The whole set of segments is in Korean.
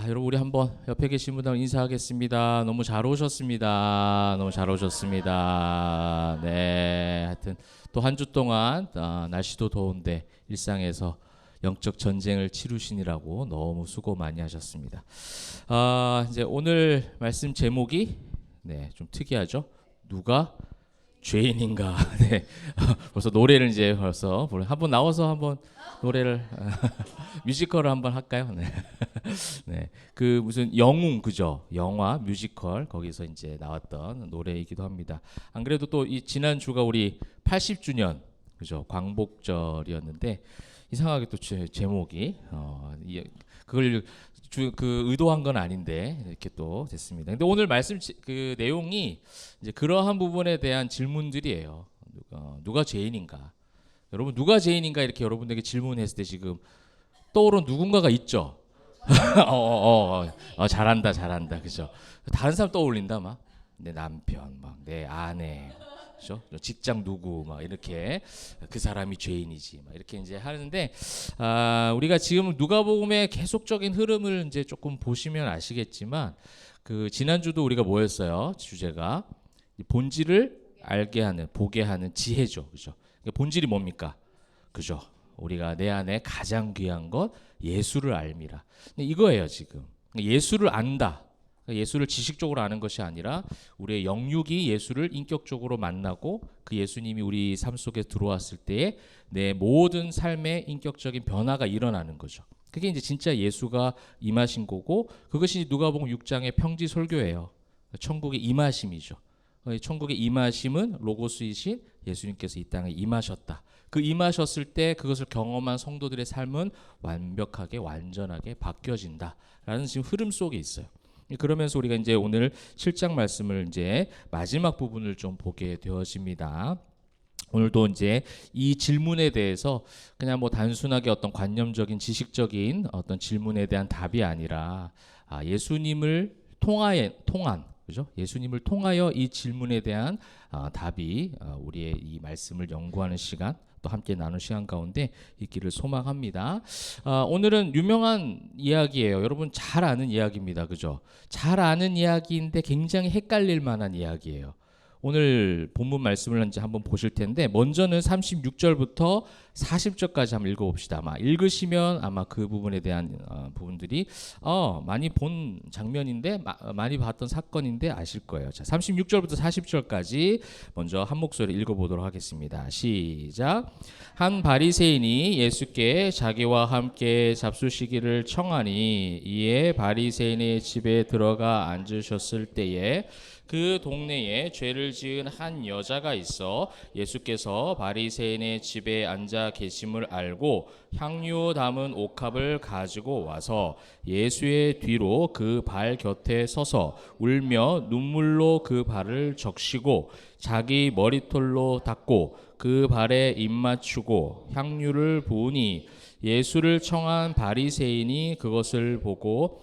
여러분 우리 한번 옆에 계신 분들 인사하겠습니다. 너무 잘 오셨습니다. 너무 잘 오셨습니다. 네, 하여튼 또 한 주 동안 날씨도 더운데 일상에서 영적 전쟁을 치르시느라고 너무 수고 많이 하셨습니다. 이제 오늘 말씀 제목이 좀 특이하죠. 누가 죄인인가? 네, 벌써 노래를 이제 벌써 한번 나와서 한번 노래를 뮤지컬을 한번 할까요? 네. 네. 그 무슨 영웅 그죠? 영화 뮤지컬 거기서 이제 나왔던 노래이기도 합니다. 안 그래도 또 이 지난 주가 우리 80주년 그죠? 광복절이었는데 이상하게 또 제목이 그걸 그 의도한 건 아닌데 이렇게 또 됐습니다. 근데 오늘 말씀 그 내용이 이제 그러한 부분에 대한 질문들이에요. 누가 죄인인가? 여러분 누가 죄인인가 이렇게 여러분들에게 질문했을 때 지금 떠오른 누군가가 있죠. 잘한다, 그죠? 다른 사람 떠올린다 막 내 남편, 막 내 아내, 그죠? 직장 누구, 막 이렇게 그 사람이 죄인이지, 막 이렇게 이제 하는데 우리가 지금 누가복음의 계속적인 흐름을 이제 조금 보시면 아시겠지만 그 지난주도 우리가 뭐였어요? 주제가 본질을 알게 하는, 보게 하는 지혜죠, 그죠? 본질이 뭡니까? 그죠? 우리가 내 안에 가장 귀한 것 예수를 알미라. 이거예요 지금. 예수를 안다. 예수를 지식적으로 아는 것이 아니라 우리의 영육이 예수를 인격적으로 만나고 그 예수님이 우리 삶 속에 들어왔을 때에 내 모든 삶의 인격적인 변화가 일어나는 거죠. 그게 이제 진짜 예수가 임하신 거고 그것이 누가복음 6장의 평지 설교예요. 천국의 임하심이죠. 천국의 임하심은 로고스이신 예수님께서 이 땅에 임하셨다. 그 임하셨을 때 그것을 경험한 성도들의 삶은 완벽하게 완전하게 바뀌어진다라는 지금 흐름 속에 있어요. 그러면서 우리가 이제 오늘 7장 말씀을 이제 마지막 부분을 좀 보게 되어집니다. 오늘도 이제 이 질문에 대해서 그냥 뭐 단순하게 어떤 관념적인 지식적인 어떤 질문에 대한 답이 아니라 예수님을 통한 그죠? 예수님을 통하여 이 질문에 대한 답이 우리의 이 말씀을 연구하는 시간 또 함께 나눈 시간 가운데 있기를 소망합니다. 오늘은 유명한 이야기예요. 여러분 잘 아는 이야기입니다. 그죠? 잘 아는 이야기인데 굉장히 헷갈릴 만한 이야기예요. 오늘 본문 말씀을 이제 한번 보실 텐데 먼저는 36절부터 40절까지 한번 읽어봅시다. 아마 읽으시면 아마 그 부분에 대한 부분들이 많이 본 장면인데 많이 봤던 사건인데 아실 거예요. 자, 36절부터 40절까지 먼저 한 목소리 읽어보도록 하겠습니다. 시작. 한 바리새인이 예수께 자기와 함께 잡수시기를 청하니 이에 바리새인의 집에 들어가 앉으셨을 때에 그 동네에 죄를 지은 한 여자가 있어 예수께서 바리새인의 집에 앉아 계심을 알고 향유 담은 옥합을 가지고 와서 예수의 뒤로 그 발 곁에 서서 울며 눈물로 그 발을 적시고 자기 머리털로 닦고 그 발에 입 맞추고 향유를 부으니 예수를 청한 바리새인이 그것을 보고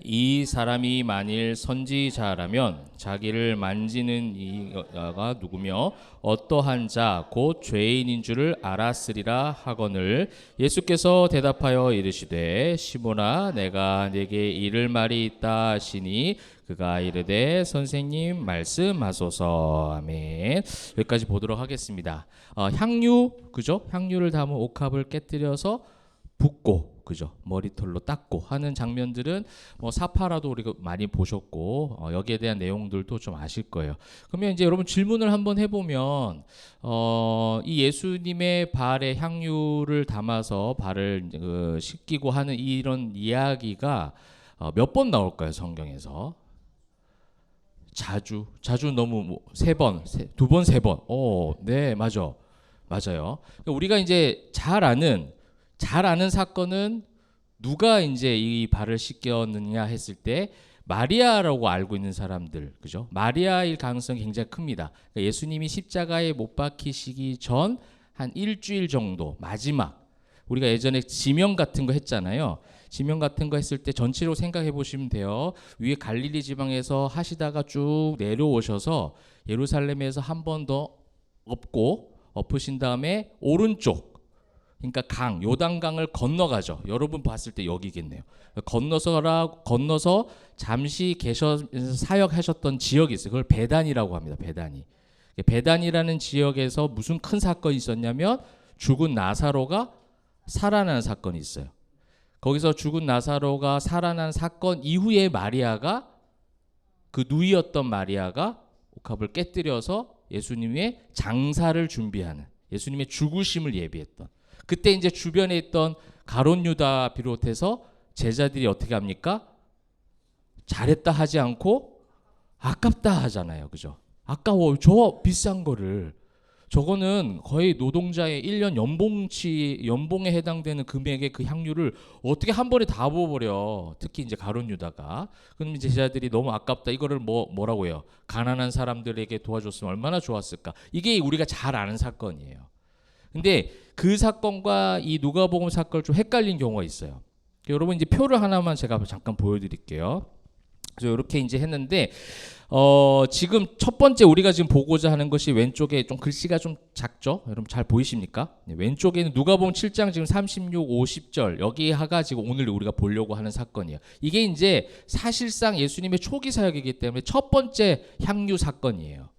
이 사람이 만일 선지자라면 자기를 만지는 이가 누구며 어떠한 자 곧 죄인인 줄을 알았으리라 하거늘 예수께서 대답하여 이르시되 시몬아 내가 네게 이를 말이 있다 하시니 그가 이르되 선생님 말씀하소서. 아멘. 여기까지 보도록 하겠습니다. 향유 그죠? 향유를 담은 옥합을 깨뜨려서 붓고 그죠? 머리털로 닦고 하는 장면들은 뭐 사파라도 우리가 많이 보셨고 여기에 대한 내용들도 좀 아실 거예요. 그러면 이제 여러분 질문을 한번 해보면 이 예수님의 발에 향유를 담아서 발을 씻기고 하는 이런 이야기가 몇 번 나올까요? 성경에서 자주 너무 세 번, 두 번, 세 번. 네 맞아요. 그러니까 우리가 이제 잘 아는 사건은 누가 이제 이 발을 씻겼느냐 했을 때 마리아라고 알고 있는 사람들, 그죠? 마리아일 가능성이 굉장히 큽니다. 그러니까 예수님이 십자가에 못 박히시기 전 한 일주일 정도 마지막 우리가 예전에 지명 같은 거 했잖아요. 지명 같은 거 했을 때 전체로 생각해 보시면 돼요. 위에 갈릴리 지방에서 하시다가 쭉 내려오셔서 예루살렘에서 한 번 더 엎으신 다음에 오른쪽 그러니까 요단강을 건너가죠. 여러분 봤을 때 여기겠네요. 건너서 잠시 사역하셨던 지역이 있어요. 그걸 베단이라고 합니다. 베단이라는 지역에서 무슨 큰 사건이 있었냐면 죽은 나사로가 살아나는 사건이 있어요. 거기서 죽은 나사로가 살아난 사건 이후에 마리아가, 그 누이였던 마리아가 옥합을 깨뜨려서 예수님의 장사를 준비하는, 예수님의 죽으심을 예비했던, 그때 이제 주변에 있던 가룟 유다 비롯해서 제자들이 어떻게 합니까? 잘했다 하지 않고 아깝다 하잖아요. 그죠? 아까워. 저 비싼 거를. 저거는 거의 노동자의 1년 연봉에 해당되는 금액의 그 향유를 어떻게 한 번에 다 부어버려. 특히 이제 가룟 유다가. 그럼 이제 제자들이 너무 아깝다. 이거를 뭐라고 해요? 가난한 사람들에게 도와줬으면 얼마나 좋았을까. 이게 우리가 잘 아는 사건이에요. 근데 그 사건과 이 누가복음 사건을 좀 헷갈린 경우가 있어요. 여러분 이제 표를 하나만 제가 잠깐 보여드릴게요. 그래서 이렇게 이제 했는데 지금 첫 번째 우리가 지금 보고자 하는 것이 왼쪽에 좀 글씨가 좀 작죠? 여러분 잘 보이십니까? 네, 왼쪽에는 누가복음 7장 지금 36, 50절 여기가 지금 오늘 우리가 보려고 하는 사건이에요. 이게 이제 사실상 예수님의 초기 사역이기 때문에 첫 번째 향유 사건이에요.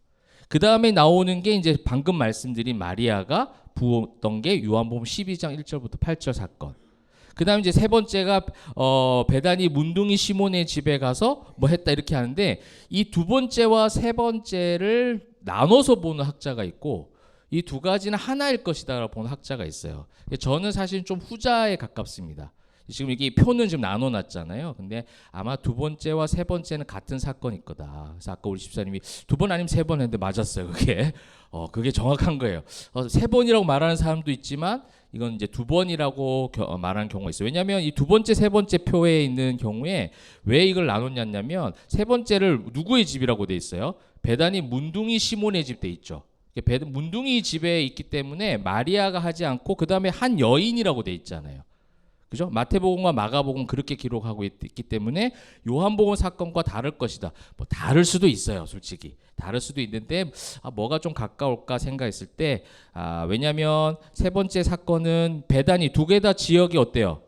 그 다음에 나오는 게 이제 방금 말씀드린 마리아가 부었던 게 요한복음 12장 1절부터 8절 사건. 그 다음에 이제 세 번째가 베다니 문둥이 시몬의 집에 가서 뭐 했다 이렇게 하는데, 이 두 번째와 세 번째를 나눠서 보는 학자가 있고 이 두 가지는 하나일 것이다라고 보는 학자가 있어요. 저는 사실 좀 후자에 가깝습니다. 지금 이게 표는 지금 나눠놨잖아요. 근데 아마 두 번째와 세 번째는 같은 사건일 거다. 그래서 아까 우리 집사님이 두 번 아니면 세 번 했는데 맞았어요. 그게 정확한 거예요. 세 번이라고 말하는 사람도 있지만 이건 이제 두 번이라고 말하는 경우가 있어요. 왜냐하면 이 두 번째, 세 번째 표에 있는 경우에 왜 이걸 나눴냐면 세 번째를 누구의 집이라고 돼 있어요? 베다니 문둥이 시몬의 집 돼 있죠. 문둥이 집에 있기 때문에 마리아가 하지 않고 그 다음에 한 여인이라고 돼 있잖아요. 그죠? 마태복음과 마가복음 그렇게 기록하고 있기 때문에 요한복음 사건과 다를 것이다. 뭐 다를 수도 있어요, 솔직히. 다를 수도 있는데 뭐가 좀 가까울까 생각했을 때 왜냐하면 세 번째 사건은 베다니 두 개 다 지역이 어때요?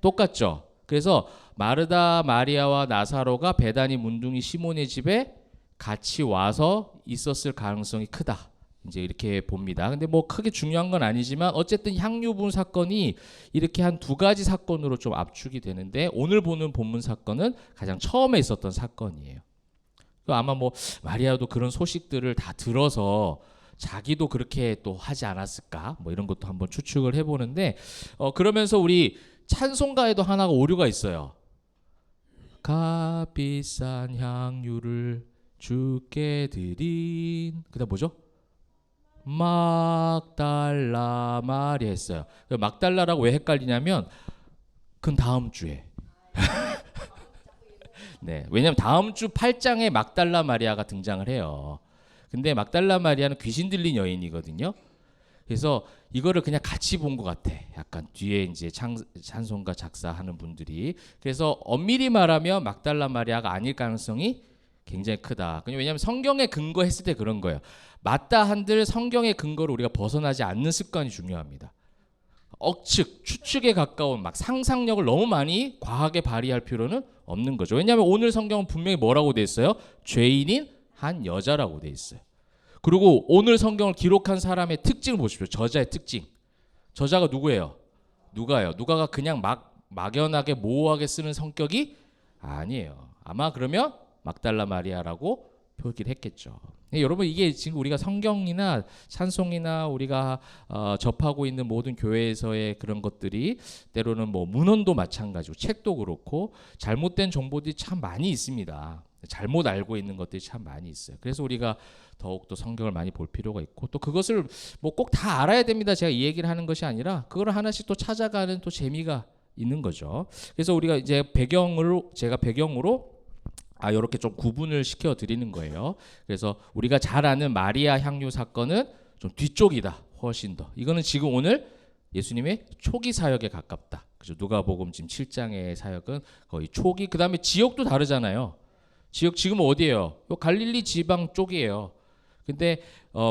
똑같죠. 그래서 마르다, 마리아와 나사로가 베다니 문둥이 시몬의 집에 같이 와서 있었을 가능성이 크다. 이제 이렇게 봅니다. 근데 뭐 크게 중요한 건 아니지만 어쨌든 향유 부은 사건이 이렇게 한 두 가지 사건으로 좀 압축이 되는데, 오늘 보는 본문 사건은 가장 처음에 있었던 사건이에요. 아마 뭐 마리아도 그런 소식들을 다 들어서 자기도 그렇게 또 하지 않았을까, 뭐 이런 것도 한번 추측을 해보는데, 그러면서 우리 찬송가에도 하나가 오류가 있어요. 값비싼 향유를 주께 드린, 그다음 뭐죠? 막달라 마리아 했어요. 막달라라고 왜 헷갈리냐면 그건 다음 주에 네, 왜냐면 다음 주 8장에 막달라 마리아가 등장을 해요. 근데 막달라 마리아는 귀신 들린 여인이거든요. 그래서 이거를 그냥 같이 본 것 같아. 약간 뒤에 이제 찬송가 작사하는 분들이. 그래서 엄밀히 말하면 막달라 마리아가 아닐 가능성이 굉장히 크다. 왜냐하면 성경에 근거했을 때 그런 거예요. 맞다 한들 성경의 근거를 우리가 벗어나지 않는 습관이 중요합니다. 추측에 가까운 막 상상력을 너무 많이 과하게 발휘할 필요는 없는 거죠. 왜냐하면 오늘 성경은 분명히 뭐라고 돼 있어요? 죄인인 한 여자라고 돼 있어요. 그리고 오늘 성경을 기록한 사람의 특징을 보십시오. 저자의 특징. 저자가 누구예요? 누가요? 누가가 그냥 막연하게 모호하게 쓰는 성격이 아니에요. 아마 그러면 막달라 마리아라고 표기를 했겠죠. 여러분 이게 지금 우리가 성경이나 찬송이나 우리가 접하고 있는 모든 교회에서의 그런 것들이 때로는 뭐 문헌도 마찬가지고 책도 그렇고 잘못된 정보들이 참 많이 있습니다. 잘못 알고 있는 것들이 참 많이 있어요. 그래서 우리가 더욱더 성경을 많이 볼 필요가 있고, 또 그것을 뭐 꼭 다 알아야 됩니다. 제가 이 얘기를 하는 것이 아니라 그걸 하나씩 또 찾아가는 또 재미가 있는 거죠. 그래서 우리가 이제 제가 배경으로 이렇게 좀 구분을 시켜 드리는 거예요. 그래서 우리가 잘 아는 마리아 향유 사건은 좀 뒤쪽이다. 훨씬 더. 이거는 지금 오늘 예수님의 초기 사역에 가깝다. 그죠? 누가복음 지금 7장의 사역은 거의 초기. 그다음에 지역도 다르잖아요. 지금 어디예요? 갈릴리 지방 쪽이에요. 근데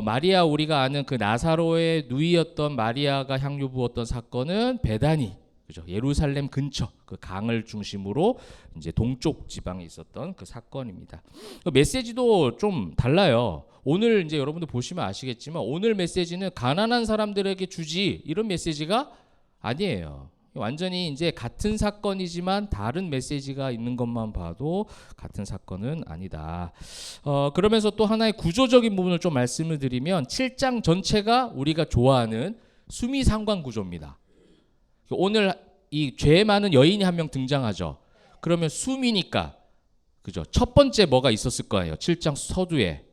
마리아 우리가 아는 그 나사로의 누이였던 마리아가 향유 부었던 사건은 베다니, 그죠? 예루살렘 근처 그 강을 중심으로 이제 동쪽 지방에 있었던 그 사건입니다. 그 메시지도 좀 달라요. 오늘 이제 여러분들 보시면 아시겠지만 오늘 메시지는 가난한 사람들에게 주지 이런 메시지가 아니에요. 완전히 이제 같은 사건이지만 다른 메시지가 있는 것만 봐도 같은 사건은 아니다. 그러면서 또 하나의 구조적인 부분을 좀 말씀을 드리면 7장 전체가 우리가 좋아하는 수미상관 구조입니다. 오늘 이 죄 많은 여인이 한 명 등장하죠. 그러면 수미니까 그죠? 첫 번째 뭐가 있었을 거예요. 7장 서두에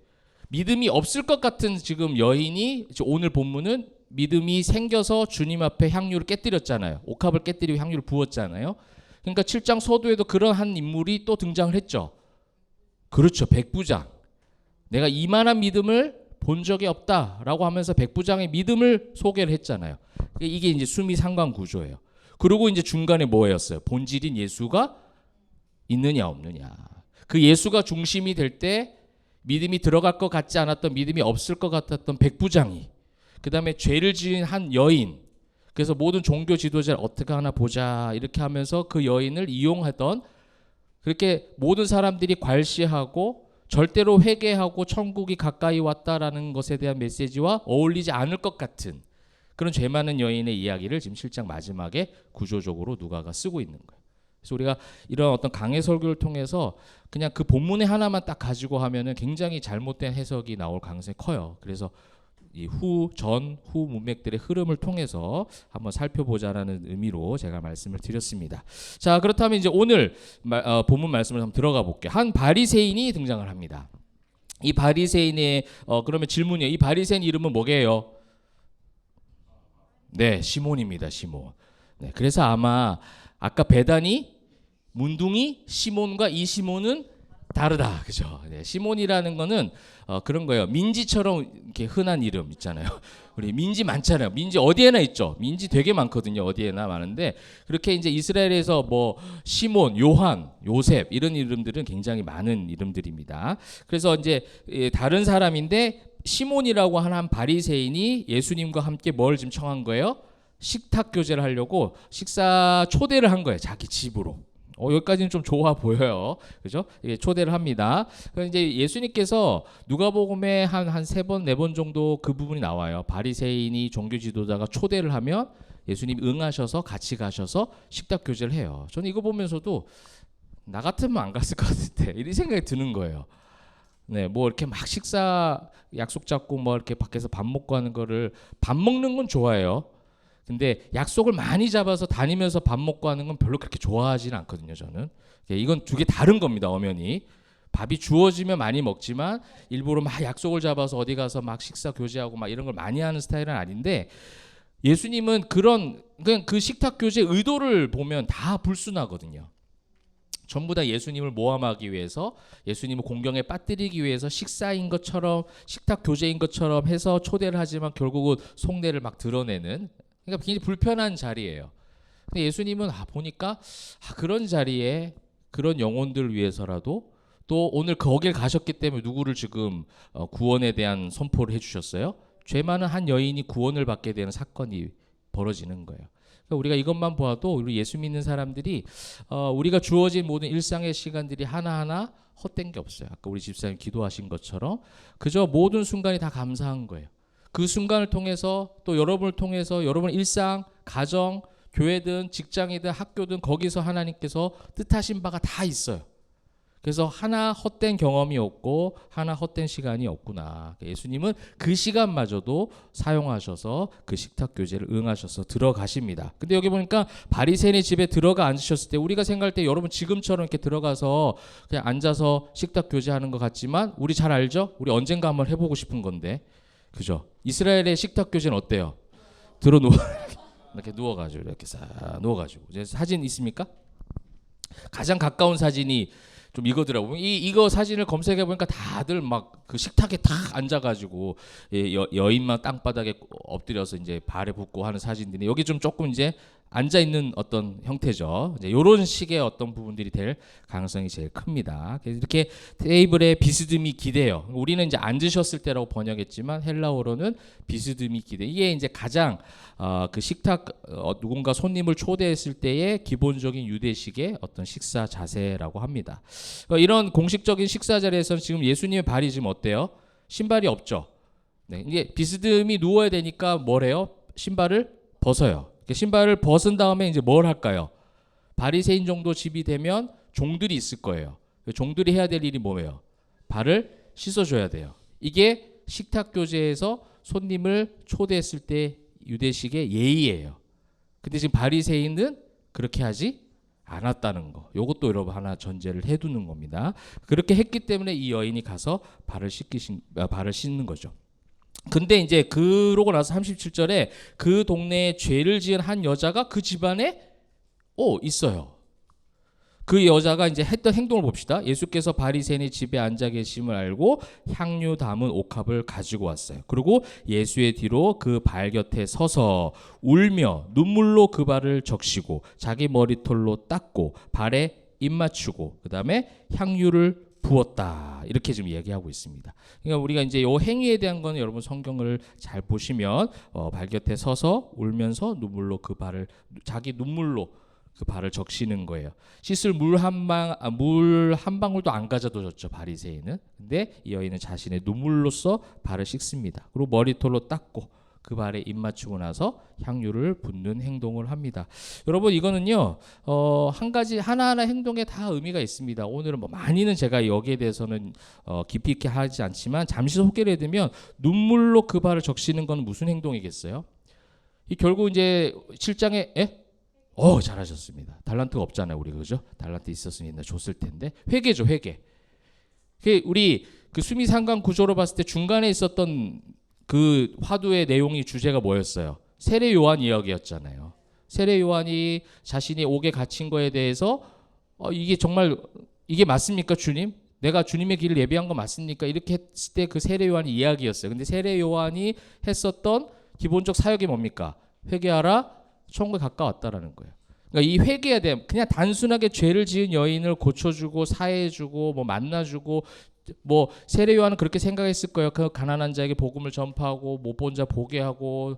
믿음이 없을 것 같은 지금 여인이 오늘 본문은 믿음이 생겨서 주님 앞에 향유를 깨뜨렸잖아요. 옥합을 깨뜨리고 향유를 부었잖아요. 그러니까 7장 서두에도 그런 한 인물이 또 등장을 했죠. 그렇죠. 백부장. 내가 이만한 믿음을 본 적이 없다라고 하면서 백부장의 믿음을 소개를 했잖아요. 이게 이제 수미상관 구조예요. 그리고 이제 중간에 뭐였어요? 본질인 예수가 있느냐 없느냐. 그 예수가 중심이 될 때 믿음이 들어갈 것 같지 않았던 믿음이 없을 것 같았던 백부장이 그 다음에 죄를 지은 한 여인, 그래서 모든 종교 지도자를 어떻게 하나 보자 이렇게 하면서 그 여인을 이용하던, 그렇게 모든 사람들이 괄시하고 절대로 회개하고 천국이 가까이 왔다라는 것에 대한 메시지와 어울리지 않을 것 같은 그런 죄 많은 여인의 이야기를 지금 실장 마지막에 구조적으로 누가가 쓰고 있는 거예요. 그래서 우리가 이런 어떤 강해 설교를 통해서 그냥 그 본문의 하나만 딱 가지고 하면은 굉장히 잘못된 해석이 나올 가능성이 커요. 그래서 이 후 문맥들의 흐름을 통해서 한번 살펴보자라는 의미로 제가 말씀을 드렸습니다. 자, 그렇다면 이제 오늘 본문 말씀을 한번 들어가 볼게요. 한 바리새인이 등장을 합니다. 이 바리새인의 그러면 질문이에요. 이 바리새인 이름은 뭐게요? 네, 시몬입니다. 시몬. 네, 그래서 아마 아까 베다니, 문둥이, 시몬과 이 시몬은 다르다, 그죠? 네, 시몬이라는 거는 그런 거예요. 민지처럼 이렇게 흔한 이름 있잖아요. 우리 민지 많잖아요. 민지 어디에나 있죠. 민지 되게 많거든요. 어디에나 많은데 그렇게 이제 이스라엘에서 뭐 시몬, 요한, 요셉 이런 이름들은 굉장히 많은 이름들입니다. 그래서 이제 다른 사람인데 시몬이라고 하는 한 바리새인이 예수님과 함께 뭘 지금 청한 거예요? 식탁 교제를 하려고 식사 초대를 한 거예요. 자기 집으로. 여기까지는 좀 좋아 보여요. 그죠? 예, 초대를 합니다. 이제 예수님께서 누가복음에 한 세 번, 네 번 정도 그 부분이 나와요. 바리새인이 종교 지도자가 초대를 하면 예수님 응하셔서 같이 가셔서 식탁 교제를 해요. 저는 이거 보면서도 나 같으면 안 갔을 것 같은데 이런 생각이 드는 거예요. 네, 뭐 이렇게 막 식사 약속 잡고 뭐 이렇게 밖에서 밥 먹고 하는 거를, 밥 먹는 건 좋아해요. 근데 약속을 많이 잡아서 다니면서 밥 먹고 하는 건 별로 그렇게 좋아하지는 않거든요. 저는 이건 두 개 다른 겁니다. 엄연히 밥이 주어지면 많이 먹지만 일부러 막 약속을 잡아서 어디 가서 막 식사 교제하고 막 이런 걸 많이 하는 스타일은 아닌데, 예수님은 그냥 그 식탁 교제 의도를 보면 다 불순하거든요. 전부 다 예수님을 모함하기 위해서, 예수님을 공경에 빠뜨리기 위해서 식사인 것처럼, 식탁 교제인 것처럼 해서 초대를 하지만 결국은 속내를 막 드러내는, 그러니까 굉장히 불편한 자리예요. 근데 예수님은 보니까 그런 자리에 그런 영혼들을 위해서라도, 또 오늘 거길 가셨기 때문에 누구를 지금 구원에 대한 선포를 해주셨어요? 죄 많은 한 여인이 구원을 받게 되는 사건이 벌어지는 거예요. 그러니까 우리가 이것만 보아도 우리 예수 믿는 사람들이 우리가 주어진 모든 일상의 시간들이 하나하나 헛된 게 없어요. 아까 우리 집사님 기도하신 것처럼 그저 모든 순간이 다 감사한 거예요. 그 순간을 통해서, 또 여러분을 통해서 여러분 일상, 가정, 교회든 직장이든 학교든 거기서 하나님께서 뜻하신 바가 다 있어요. 그래서 하나 헛된 경험이 없고 하나 헛된 시간이 없구나. 예수님은 그 시간마저도 사용하셔서 그 식탁 교제를 응하셔서 들어가십니다. 근데 여기 보니까 바리새인의 집에 들어가 앉으셨을 때 우리가 생각할 때 여러분 지금처럼 이렇게 들어가서 그냥 앉아서 식탁 교제하는 것 같지만 우리 잘 알죠? 우리 언젠가 한번 해보고 싶은 건데, 그죠? 이스라엘의 식탁 교제는 어때요? 이렇게 누워가지고 이렇게 싹 누워가지고. 이제 사진 있습니까? 가장 가까운 사진이 좀 이거더라고요. 이거 사진을 검색해 보니까 다들 막 그 식탁에 탁 앉아가지고 여인만 땅바닥에 엎드려서 이제 발에 붓고 하는 사진들이, 여기 좀 조금 이제 앉아 있는 어떤 형태죠. 이제 이런 식의 어떤 부분들이 될 가능성이 제일 큽니다. 그래서 이렇게 테이블에 비스듬히 기대요. 우리는 이제 앉으셨을 때라고 번역했지만 헬라어로는 비스듬히 기대. 이게 이제 가장 그 식탁 누군가 손님을 초대했을 때의 기본적인 유대식의 어떤 식사 자세라고 합니다. 이런 공식적인 식사 자리에서는 지금 예수님의 발이 지금 어때요? 신발이 없죠. 네, 이게 비스듬히 누워야 되니까 뭐래요? 신발을 벗어요. 신발을 벗은 다음에 이제 뭘 할까요? 바리새인 정도 집이 되면 종들이 있을 거예요. 종들이 해야 될 일이 뭐예요? 발을 씻어줘야 돼요. 이게 식탁 교제에서 손님을 초대했을 때 유대식의 예의예요. 근데 지금 바리새인은 그렇게 하지 않았다는 거. 요것도 여러분 하나 전제를 해두는 겁니다. 그렇게 했기 때문에 이 여인이 가서 발을 씻는 거죠. 근데 이제 그러고 나서 37절에 그 동네에 죄를 지은 한 여자가 그 집안에 있어요. 그 여자가 이제 했던 행동을 봅시다. 예수께서 바리새인의 집에 앉아 계심을 알고 향유 담은 옥합을 가지고 왔어요. 그리고 예수의 뒤로 그 발 곁에 서서 울며 눈물로 그 발을 적시고 자기 머리털로 닦고 발에 입 맞추고 그다음에 향유를 부었다. 이렇게 지금 얘기하고 있습니다. 그러니까 우리가 이제 이 행위에 대한 거는 여러분 성경을 잘 보시면 발 곁에 서서 울면서 눈물로 그 발을 자기 눈물로 그 발을 적시는 거예요. 씻을 물 한 방울도 안 가져다 줬죠, 바리새인은. 근데 이 여인은 자신의 눈물로써 발을 씻습니다. 그리고 머리털로 닦고 그 발에 입 맞추고 나서 향유를 붓는 행동을 합니다. 여러분 이거는요 한 가지 하나하나 행동에 다 의미가 있습니다. 오늘은 뭐 많이는 제가 여기에 대해서는 깊이 있게 하지 않지만 잠시 소개를 해드리면 눈물로 그 발을 적시는 건 무슨 행동이겠어요? 이 결국 이제 7장에 잘하셨습니다. 달란트가 없잖아요, 우리 그죠? 달란트 있었으면 줬을 텐데 회개죠, 회개. 우리 그 수미상관 구조로 봤을 때 중간에 있었던 그 화두의 내용이 주제가 뭐였어요? 세례 요한 이야기였잖아요. 세례 요한이 자신이 옥에 갇힌 거에 대해서 이게 정말 이게 맞습니까, 주님? 내가 주님의 길을 예비한 거 맞습니까? 이렇게 했을 때 그 세례 요한이 이야기였어요. 근데 세례 요한이 했었던 기본적 사역이 뭡니까? 회개하라, 천국에 가까웠다라는 거예요. 그러니까 이 회개해야 돼. 그냥 단순하게 죄를 지은 여인을 고쳐주고 사해주고 뭐 만나주고 뭐 세례 요한은 그렇게 생각했을 거예요. 그 가난한 자에게 복음을 전파하고 못 본 자 보게 하고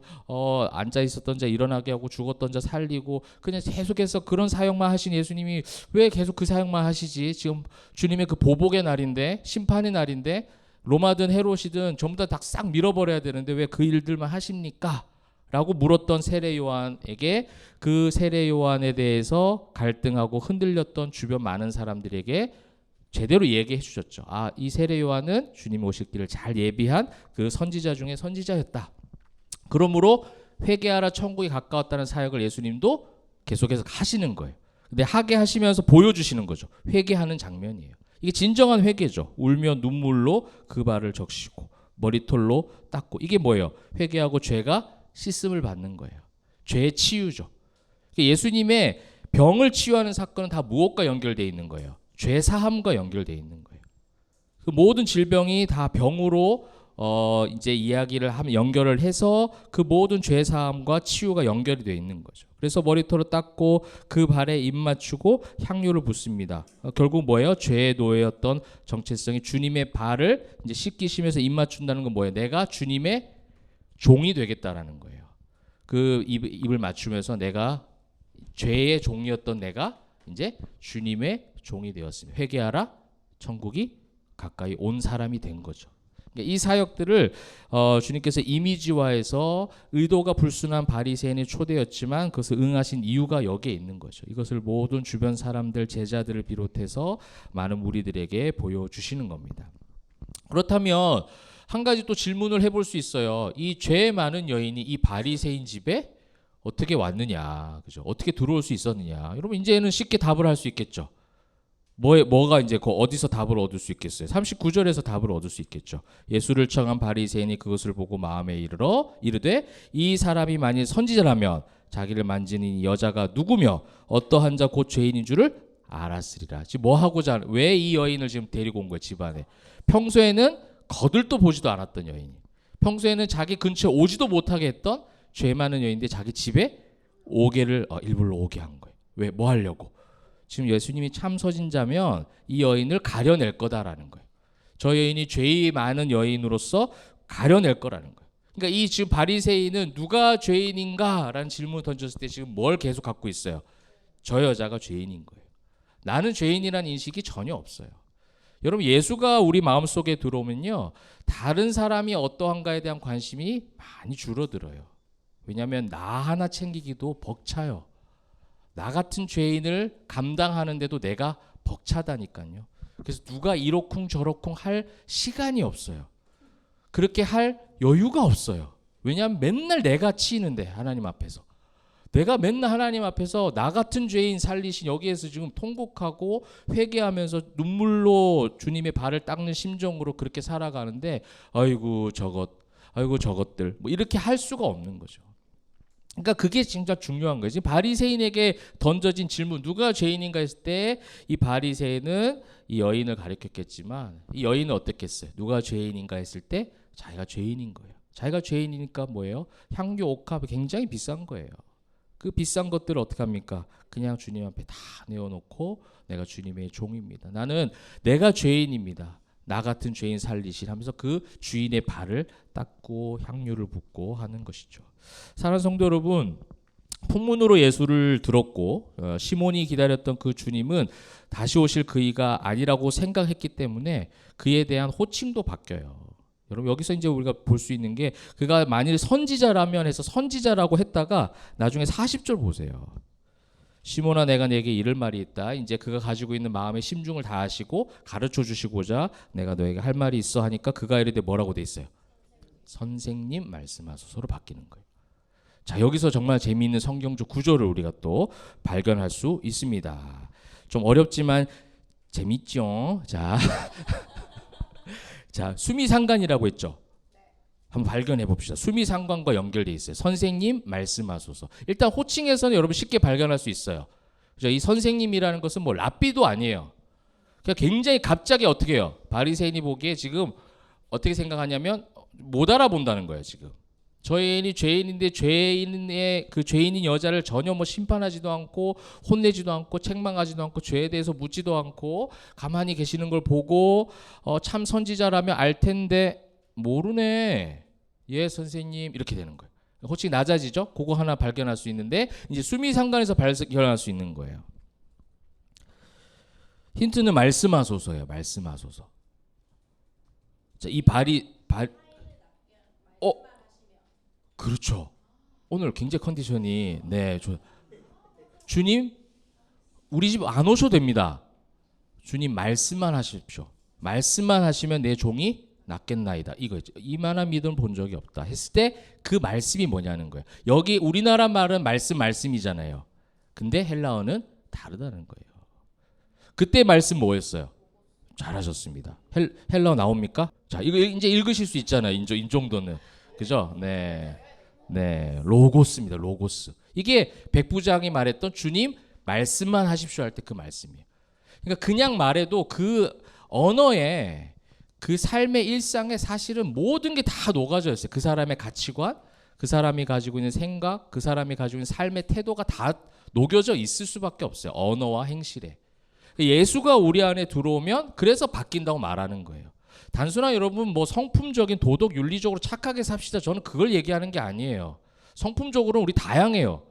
앉아 있었던 자 일어나게 하고 죽었던 자 살리고 그냥 계속해서 그런 사역만 하신 예수님이 왜 계속 그 사역만 하시지? 지금 주님의 그 보복의 날인데 심판의 날인데 로마든 헤롯이든 전부 다 싹 밀어버려야 되는데 왜 그 일들만 하십니까? 라고 물었던 세례 요한에게 그 세례 요한에 대해서 갈등하고 흔들렸던 주변 많은 사람들에게 제대로 얘기해 주셨죠. 이 세례 요한은 주님 오실 길을 잘 예비한 그 선지자 중에 선지자였다. 그러므로 회개하라 천국이 가까웠다는 사역을 예수님도 계속해서 하시는 거예요. 근데 하게 하시면서 보여주시는 거죠. 회개하는 장면이에요. 이게 진정한 회개죠. 울며 눈물로 그 발을 적시고 머리털로 닦고 이게 뭐예요? 회개하고 죄가 씻음을 받는 거예요. 죄의 치유죠. 예수님의 병을 치유하는 사건은 다 무엇과 연결되어 있는 거예요? 죄 사함과 연결되어 있는 거예요. 그 모든 질병이 다 병으로 이제 이야기를 하면 연결을 해서 그 모든 죄 사함과 치유가 연결이 되어 있는 거죠. 그래서 머리털을 닦고 그 발에 입 맞추고 향유를 붓습니다. 결국 뭐예요? 죄의 노예였던 정체성이 주님의 발을 이제 씻기시면서 입 맞춘다는 건 뭐예요? 내가 주님의 종이 되겠다라는 거예요. 그 입을 맞추면서 내가 죄의 종이었던 내가 이제 주님의 종이 되었습니다. 회개하라, 천국이 가까이 온 사람이 된 거죠. 이 사역들을 주님께서 이미지화해서 의도가 불순한 바리새인의 초대였지만 그것을 응하신 이유가 여기에 있는 거죠. 이것을 모든 주변 사람들, 제자들을 비롯해서 많은 무리들에게 보여주시는 겁니다. 그렇다면 한 가지 또 질문을 해볼 수 있어요. 이 죄 많은 여인이 이 바리새인 집에 어떻게 왔느냐, 그죠? 어떻게 들어올 수 있었느냐? 여러분 이제는 쉽게 답을 할 수 있겠죠. 뭐가 이제 어디서 답을 얻을 수 있겠어요? 39절에서 답을 얻을 수 있겠죠. 예수를 청한 바리새인이 그것을 보고 마음에 이르되 이 사람이 만일 선지자라면 자기를 만지는 이 여자가 누구며 어떠한 자 곧 죄인인 줄을 알았으리라. 지금 뭐 하고자 왜 이 여인을 지금 데리고 온 거예요, 집안에? 평소에는 거들떠 보지도 않았던 여인이, 평소에는 자기 근처에 오지도 못하게 했던 죄 많은 여인인데 자기 집에 오게를 일부러 오게 한 거예요. 왜? 뭐 하려고? 지금 예수님이 참 선지자면 이 여인을 가려낼 거다라는 거예요. 저 여인이 죄이 많은 여인으로서 가려낼 거라는 거예요. 그러니까 이 지금 바리새인은 누가 죄인인가라는 질문을 던졌을 때 지금 뭘 계속 갖고 있어요? 저 여자가 죄인인 거예요. 나는 죄인이라는 인식이 전혀 없어요. 여러분, 예수가 우리 마음속에 들어오면요, 다른 사람이 어떠한가에 대한 관심이 많이 줄어들어요. 왜냐하면 나 하나 챙기기도 벅차요. 나 같은 죄인을 감당하는데도 내가 벅차다니까요. 그래서 누가 이러쿵 저러쿵 할 시간이 없어요. 그렇게 할 여유가 없어요. 왜냐하면 맨날 내가 치이는데, 하나님 앞에서 내가 맨날 하나님 앞에서 나 같은 죄인 살리신 여기에서 지금 통곡하고 회개하면서 눈물로 주님의 발을 닦는 심정으로 그렇게 살아가는데, 아이고 저것들 뭐 이렇게 할 수가 없는 거죠. 그러니까 그게 진짜 중요한 거예요. 지금 바리새인에게 던져진 질문, 누가 죄인인가 했을 때 이 바리새인은 이 여인을 가리켰겠지만, 이 여인은 어떻겠어요? 누가 죄인인가 했을 때 자기가 죄인인 거예요. 자기가 죄인이니까 뭐예요? 향유, 옥합이 굉장히 비싼 거예요. 그 비싼 것들을 어떻게 합니까? 그냥 주님 앞에 다 내어놓고 내가 주님의 종입니다. 나는 내가 죄인입니다. 나 같은 죄인 살리실 하면서 그 주인의 발을 닦고 향유를 붓고 하는 것이죠. 사랑하는 성도 여러분, 풍문으로 예수를 들었고 시몬이 기다렸던 그 주님은 다시 오실 그이가 아니라고 생각했기 때문에 그에 대한 호칭도 바뀌어요. 여러분, 여기서 이제 우리가 볼 수 있는 게, 그가 만일 선지자라면 해서 선지자라고 했다가 나중에 40절 보세요. 시몬아, 내가 내게 이를 말이 있다. 이제 그가 가지고 있는 마음의 심중을 다 아시고 가르쳐 주시고자 내가 너에게 할 말이 있어 하니까 그가 이르되 뭐라고 돼 있어요? 선생님 말씀하소서로 바뀌는 거예요. 자, 여기서 정말 재미있는 성경적 구조를 우리가 또 발견할 수 있습니다. 좀 어렵지만 재밌죠? 자, 자, 수미상관이라고 했죠. 한번 발견해 봅시다. 수미상관과 연결돼 있어요. 선생님 말씀하소서. 일단 호칭에서는 여러분 쉽게 발견할 수 있어요. 그죠? 이 선생님이라는 것은 뭐 랍비도 아니에요. 그러니까 굉장히 갑자기 어떻게 해요? 바리새인이 보기에 지금 어떻게 생각하냐면 못 알아본다는 거예요. 지금 저 여인이 죄인인데 죄인의 그 죄인인 여자를 전혀 뭐 심판하지도 않고 혼내지도 않고 책망하지도 않고 죄에 대해서 묻지도 않고 가만히 계시는 걸 보고 참 선지자라면 알 텐데 모르네. 예, 선생님, 이렇게 되는 거예요. 호칭이 낮아지죠. 그거 하나 발견할 수 있는데, 이제 수미상관에서 발견할 수 있는 거예요. 힌트는 말씀하소서예요. 말씀하소서. 자, 이 그렇죠. 오늘 굉장히 컨디션이 주님, 우리 집 안 오셔도 됩니다. 주님 말씀만 하십시오. 말씀만 하시면 내 종이 낫겠나이다. 이거죠. 이만한 믿음 본 적이 없다 했을 때 그 말씀이 뭐냐는 거예요. 여기 우리나라 말은 말씀이잖아요. 근데 헬라어는 다르다는 거예요. 그때 말씀 뭐였어요? 잘하셨습니다. 헬라어 나옵니까? 자, 이거 이제 읽으실 수 있잖아요. 이 정도는. 그죠? 네. 네. 로고스입니다. 로고스. 이게 백부장이 말했던 주님 말씀만 하십시오 할 때 그 말씀이에요. 그러니까 그냥 말해도 그 언어에, 그 삶의 일상에 사실은 모든 게 다 녹아져 있어요. 그 사람의 가치관, 그 사람이 가지고 있는 생각, 그 사람이 가지고 있는 삶의 태도가 다 녹여져 있을 수밖에 없어요. 언어와 행실에. 예수가 우리 안에 들어오면 그래서 바뀐다고 말하는 거예요. 단순한 여러분 뭐 성품적인 도덕 윤리적으로 착하게 삽시다. 저는 그걸 얘기하는 게 아니에요. 성품적으로 우리 다양해요.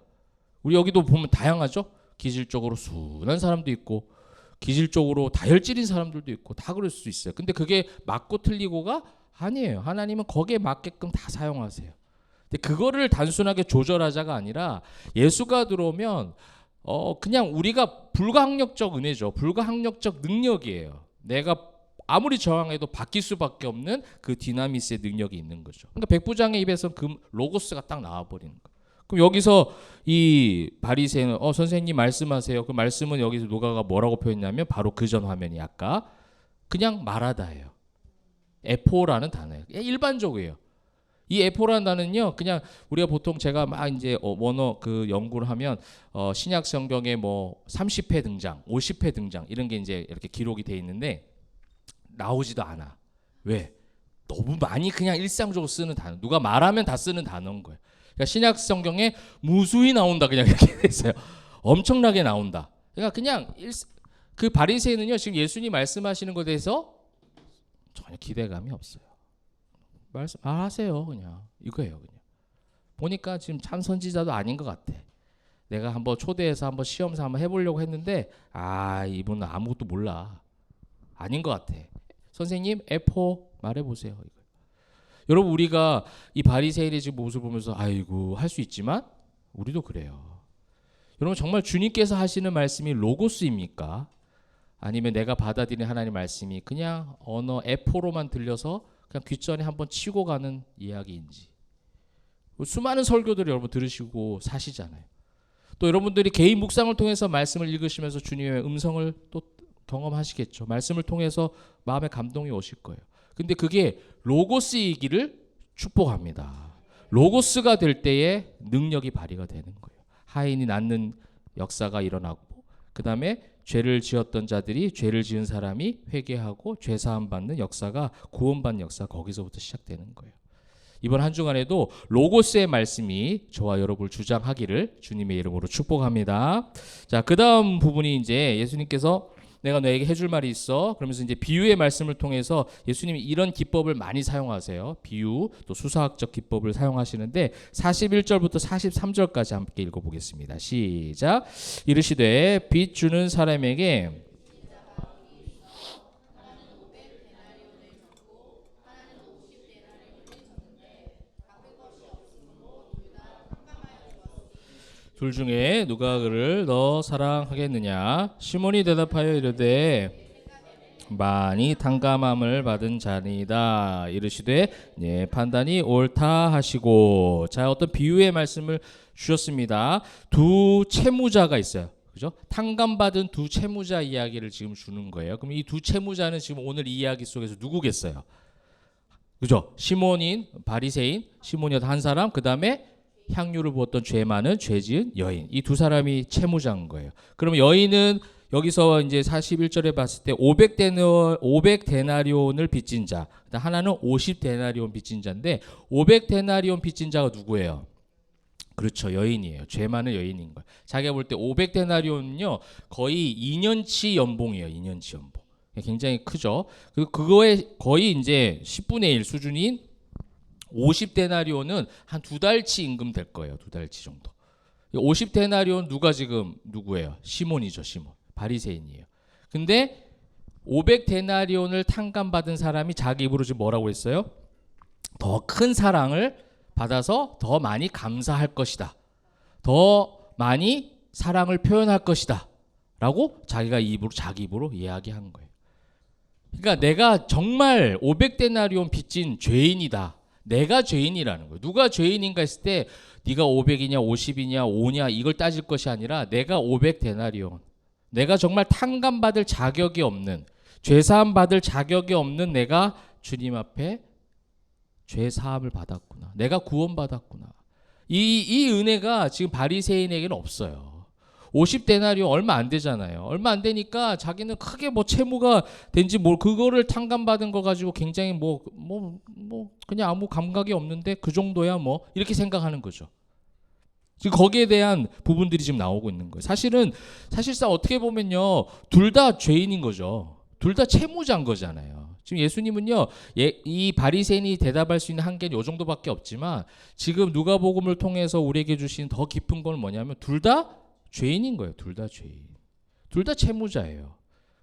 우리 여기도 보면 다양하죠. 기질적으로 순한 사람도 있고 기질적으로 다혈질인 사람들도 있고 다 그럴 수 있어요. 근데 그게 맞고 틀리고가 아니에요. 하나님은 거기에 맞게끔 다 사용하세요. 근데 그거를 단순하게 조절하자가 아니라 예수가 들어오면 그냥 우리가 불가항력적 은혜죠. 불가항력적 능력이에요. 내가 아무리 저항해도 바뀔 수밖에 없는 그 디나미스의 능력이 있는 거죠. 그러니까 백부장의 입에서 그 로고스가 딱 나와버리는 거예요. 그럼 여기서 이 바리새인은 선생님 말씀하세요. 그 말씀은 여기서 누가가 뭐라고 표현했냐면 바로 그 전 화면이 아까 그냥 말하다예요. 에포라는 단어예요. 일반적이에요. 이 에포라는 단어는요, 그냥 우리가 보통 제가 막 이제 원어 그 연구를 하면 신약 성경에 뭐 30회 등장, 50회 등장 이런 게 이제 이렇게 기록이 돼 있는데 나오지도 않아. 왜? 너무 많이 그냥 일상적으로 쓰는 단어. 누가 말하면 다 쓰는 단어인 거예요. 그러니까 신약 성경에 무수히 나온다 그냥 이렇게 돼 있어요. 엄청나게 나온다. 그러니까 그냥 그 바리새인은요 지금 예수님 말씀하시는 것에 대해서 전혀 기대감이 없어요. 말하세요 그냥 이거예요. 그냥 보니까 지금 참 선지자도 아닌 것 같아. 내가 한번 초대해서 한번 시험사 한번 해보려고 했는데 이분은 아무것도 몰라. 아닌 것 같아. 선생님 F4 말해보세요. 여러분 우리가 이 바리새인의 지금 모습을 보면서 아이고 할 수 있지만 우리도 그래요. 여러분 정말 주님께서 하시는 말씀이 로고스입니까? 아니면 내가 받아들인 하나님 말씀이 그냥 언어 F4로만 들려서 그냥 귓전에 한번 치고 가는 이야기인지. 수많은 설교들을 여러분 들으시고 사시잖아요. 또 여러분들이 개인 묵상을 통해서 말씀을 읽으시면서 주님의 음성을 또 경험하시겠죠. 말씀을 통해서 마음의 감동이 오실 거예요. 근데 그게 로고스이기를 축복합니다. 로고스가 될 때에 능력이 발휘가 되는 거예요. 하인이 낳는 역사가 일어나고 그 다음에 죄를 지었던 자들이 죄를 지은 사람이 회개하고 죄사함 받는 역사가 구원받는 역사가 거기서부터 시작되는 거예요. 이번 한 주간에도 로고스의 말씀이 저와 여러분을 주장하기를 주님의 이름으로 축복합니다. 자, 그 다음 부분이 이제 예수님께서 내가 너에게 해줄 말이 있어. 그러면서 이제 비유의 말씀을 통해서 예수님이 이런 기법을 많이 사용하세요. 비유, 또 수사학적 기법을 사용하시는데 41절부터 43절까지 함께 읽어보겠습니다. 시작. 이르시되 빚 주는 사람에게 둘 중에 누가 그를 더 사랑하겠느냐? 시몬이 대답하여 이르되 많이 탕감함을 받은 자니이다. 이르시되 네 판단이 옳다 하시고. 자, 어떤 비유의 말씀을 주셨습니다. 두 채무자가 있어요. 그죠? 탕감받은 두 채무자 이야기를 지금 주는 거예요. 그럼 이 두 채무자는 지금 오늘 이 이야기 속에서 누구겠어요? 그죠? 시몬인 바리새인, 시몬이었던 한 사람, 그 다음에 향유를 부었던 죄 많은 죄 지은 여인. 이 두 사람이 채무자인 거예요. 그러면 여인은 여기서 이제 41절에 봤을 때 500데나리온을 빚진 자. 하나는 50데나리온 빚진 자인데 500데나리온 빚진 자가 누구예요? 그렇죠. 여인이에요. 죄 많은 여인인 거예요. 자기가 볼 때 500데나리온은요. 거의 2년치 연봉이에요. 2년치 연봉. 굉장히 크죠. 그거에 거의 이제 10분의 1 수준인 50데나리온은 한 2달치 임금 될 거예요. 2달치 정도. 50데나리온 누구예요? 시몬이죠. 시몬. 바리새인이에요. 근데 500데나리온을 탕감받은 사람이 자기 입으로 지금 뭐라고 했어요? 더 큰 사랑을 받아서 더 많이 감사할 것이다. 더 많이 사랑을 표현할 것이다. 라고 자기 입으로 이야기한 거예요. 그러니까 내가 정말 500데나리온 빚진 죄인이다. 내가 죄인이라는 거예요. 누가 죄인인가 했을 때 네가 500이냐 50이냐 5냐 이걸 따질 것이 아니라 내가 500데나리온. 내가 정말 탕감받을 자격이 없는, 죄사함 받을 자격이 없는 내가 주님 앞에 죄사함을 받았구나. 내가 구원받았구나. 이 은혜가 지금 바리새인에게는 없어요. 50데나리온 얼마 안 되잖아요. 얼마 안 되니까 자기는 크게 뭐 채무가 된지 그거를 탕감받은 거 가지고 굉장히 그냥 아무 감각이 없는데 그 정도야 뭐 이렇게 생각하는 거죠. 지금 거기에 대한 부분들이 지금 나오고 있는 거예요. 사실상 어떻게 보면요, 둘 다 죄인인 거죠. 둘 다 채무자인 거잖아요. 지금 예수님은요, 이 바리새인이 대답할 수 있는 한계는 이 정도밖에 없지만 지금 누가복음을 통해서 우리에게 주신 더 깊은 건 뭐냐면 둘 다 죄인인 거예요. 둘 다 죄인. 둘 다 채무자예요.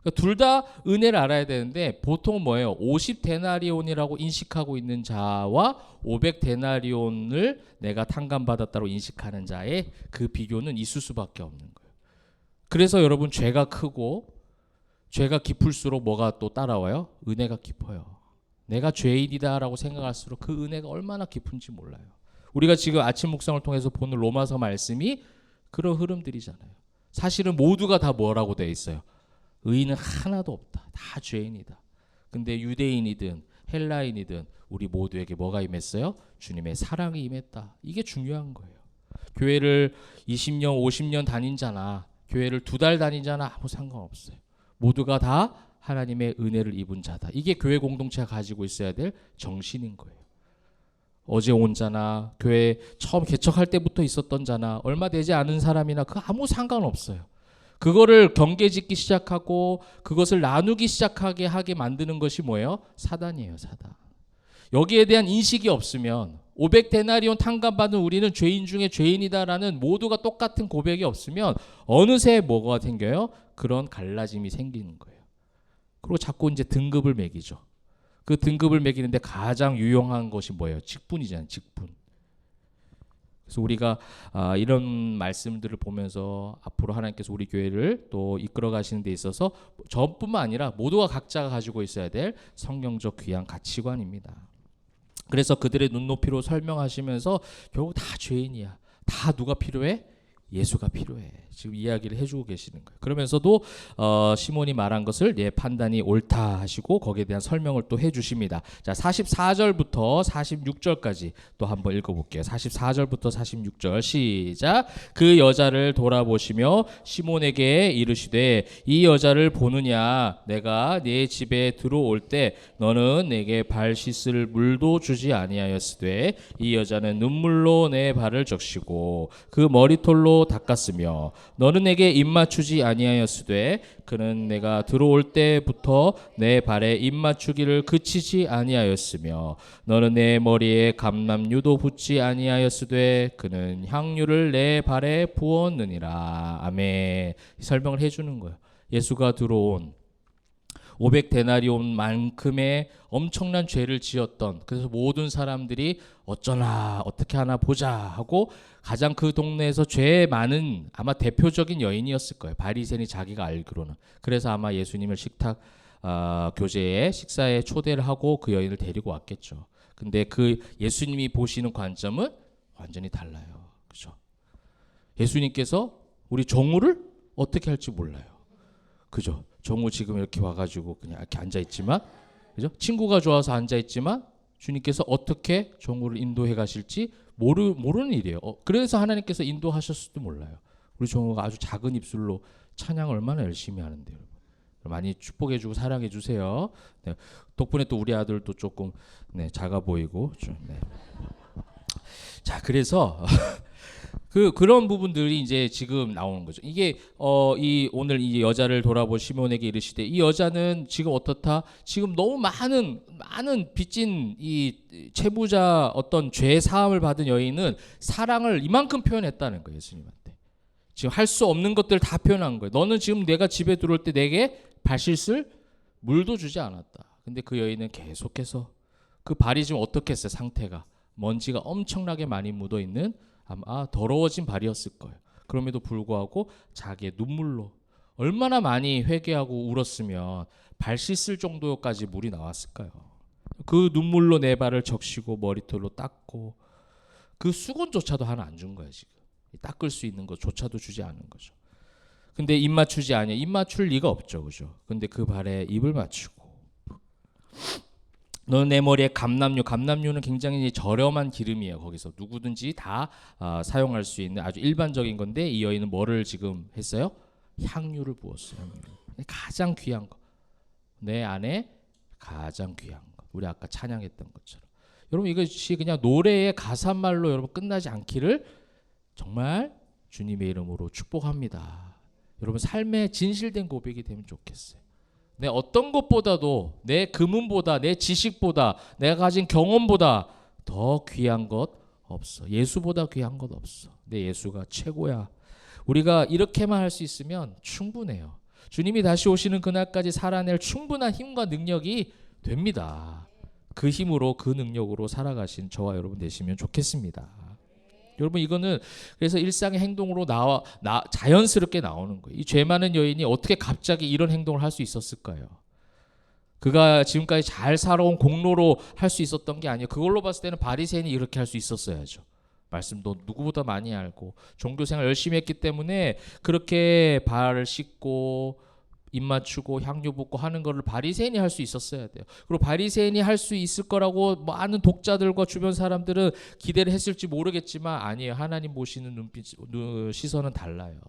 그러니까 둘 다 은혜를 알아야 되는데 보통 뭐예요? 50데나리온이라고 인식하고 있는 자와 500데나리온을 내가 탕감받았다고 인식하는 자의 그 비교는 있을 수밖에 없는 거예요. 그래서 여러분 죄가 크고 죄가 깊을수록 뭐가 또 따라와요? 은혜가 깊어요. 내가 죄인이다라고 생각할수록 그 은혜가 얼마나 깊은지 몰라요. 우리가 지금 아침 묵상을 통해서 보는 로마서 말씀이 그런 흐름들이잖아요. 사실은 모두가 다 뭐라고 되어 있어요? 의인은 하나도 없다. 다 죄인이다. 근데 유대인이든 헬라인이든 우리 모두에게 뭐가 임했어요? 주님의 사랑이 임했다. 이게 중요한 거예요. 교회를 20년, 50년 다닌 자나 교회를 2달 다닌 자나 아무 상관없어요. 모두가 다 하나님의 은혜를 입은 자다. 이게 교회 공동체가 가지고 있어야 될 정신인 거예요. 어제 온 자나 교회 처음 개척할 때부터 있었던 자나 얼마 되지 않은 사람이나 그 아무 상관없어요. 그거를 경계짓기 시작하고 그것을 나누기 시작하게 하게 만드는 것이 뭐예요? 사단이에요, 사단. 여기에 대한 인식이 없으면 500데나리온 탕감받은 우리는 죄인 중에 죄인이다라는 모두가 똑같은 고백이 없으면 어느새 뭐가 생겨요? 그런 갈라짐이 생기는 거예요. 그리고 자꾸 이제 등급을 매기죠. 그 등급을 매기는데 가장 유용한 것이 뭐예요? 직분이잖아요, 직분. 그래서 우리가 이런 말씀들을 보면서 앞으로 하나님께서 우리 교회를 또 이끌어 가시는 데 있어서 저뿐만 아니라 모두가 각자가 가지고 있어야 될 성경적 귀한 가치관입니다. 그래서 그들의 눈높이로 설명하시면서 결국 다 죄인이야. 다 누가 필요해? 예수가 필요해. 지금 이야기를 해주고 계시는 거예요. 그러면서도 시몬이 말한 것을 내 판단이 옳다 하시고 거기에 대한 설명을 또 해주십니다. 자, 44절부터 46절까지 또 한번 읽어볼게요. 44절부터 46절 시작. 그 여자를 돌아보시며 시몬에게 이르시되 이 여자를 보느냐? 내가 네 집에 들어올 때 너는 내게 발 씻을 물도 주지 아니하였으되 이 여자는 눈물로 내 발을 적시고 그 머리털로 닦았으며 너는 내게 입맞추지 아니하였으되 그는 내가 들어올 때부터 내 발에 입맞추기를 그치지 아니하였으며 너는 내 머리에 감람유도 붓지 아니하였으되 그는 향유를 내 발에 부었느니라. 아멘. 설명을 해주는 거예요. 예수가 들어온 500데나리온만큼의 엄청난 죄를 지었던, 그래서 모든 사람들이 어쩌나 어떻게 하나 보자 하고 가장 그 동네에서 죄 많은 아마 대표적인 여인이었을 거예요. 바리새인이 자기가 알기로는. 그래서 아마 예수님을 식탁 교제에 식사에 초대를 하고 그 여인을 데리고 왔겠죠. 근데 그 예수님이 보시는 관점은 완전히 달라요. 그렇죠? 예수님께서 우리 정우를 어떻게 할지 몰라요. 그죠? 정우 지금 이렇게 와가지고 그냥 이렇게 앉아있지만, 그죠? 친구가 좋아서 앉아있지만 주님께서 어떻게 정우를 인도해 가실지 모르는 일이에요. 그래서 하나님께서 인도하셨을지도 몰라요. 우리 정우가 아주 작은 입술로 찬양을 얼마나 열심히 하는데요. 많이 축복해주고 사랑해주세요. 네. 덕분에 또 우리 아들도 조금 작아 보이고 좀, 자, 그래서 그런 부분들이 이제 지금 나오는 거죠. 이게 이 오늘 이 여자를 돌아보 시몬에게 이르시되 이 여자는 지금 어떻다? 지금 너무 많은 빚진 이 채무자 어떤 죄 사함을 받은 여인은 사랑을 이만큼 표현했다는 거예요. 예수님한테. 지금 할 수 없는 것들 다 표현한 거예요. 너는 지금 내가 집에 들어올 때 내게 발 씻을 물도 주지 않았다. 근데 그 여인은 계속해서 그 발이 지금 어떻게 했어요? 상태가 먼지가 엄청나게 많이 묻어 있는 아마 더러워진 발이었을 거예요. 그럼에도 불구하고 자기의 눈물로 얼마나 많이 회개하고 울었으면 발 씻을 정도까지 물이 나왔을까요? 그 눈물로 내 발을 적시고 머리털로 닦고 그 수건조차도 하나 안 준 거예요. 지금 닦을 수 있는 것조차도 주지 않은 거죠. 근데 입 맞추지 아니야. 입 맞출 리가 없죠, 그죠? 근데 그 발에 입을 맞추고 너는 내 머리에 감람유는 굉장히 저렴한 기름이에요. 거기서 누구든지 다 사용할 수 있는 아주 일반적인 건데 이 여인은 뭐를 지금 했어요? 향유를 부었어요. 가장 귀한 거. 내 안에 가장 귀한 거. 우리 아까 찬양했던 것처럼. 여러분 이것이 그냥 노래의 가사말로 여러분 끝나지 않기를 정말 주님의 이름으로 축복합니다. 여러분 삶의 진실된 고백이 되면 좋겠어요. 내 어떤 것보다도 내 금은보다 내 지식보다 내가 가진 경험보다 더 귀한 것 없어. 예수보다 귀한 것 없어. 내 예수가 최고야. 우리가 이렇게만 할 수 있으면 충분해요. 주님이 다시 오시는 그날까지 살아낼 충분한 힘과 능력이 됩니다. 그 힘으로 그 능력으로 살아가신 저와 여러분 되시면 좋겠습니다. 여러분 이거는 그래서 일상의 행동으로 자연스럽게 나오는 거예요. 이 죄 많은 여인이 어떻게 갑자기 이런 행동을 할 수 있었을까요? 그가 지금까지 잘 살아온 공로로 할 수 있었던 게 아니에요. 그걸로 봤을 때는 바리새인이 이렇게 할 수 있었어야죠. 말씀도 누구보다 많이 알고 종교생활 열심히 했기 때문에 그렇게 발을 씻고 입 맞추고 향유 붓고 하는 거를 바리새인이 할 수 있었어야 돼요. 그리고 바리새인이 할 수 있을 거라고 많은 독자들과 주변 사람들은 기대를 했을지 모르겠지만 아니에요. 하나님 보시는 시선은 달라요.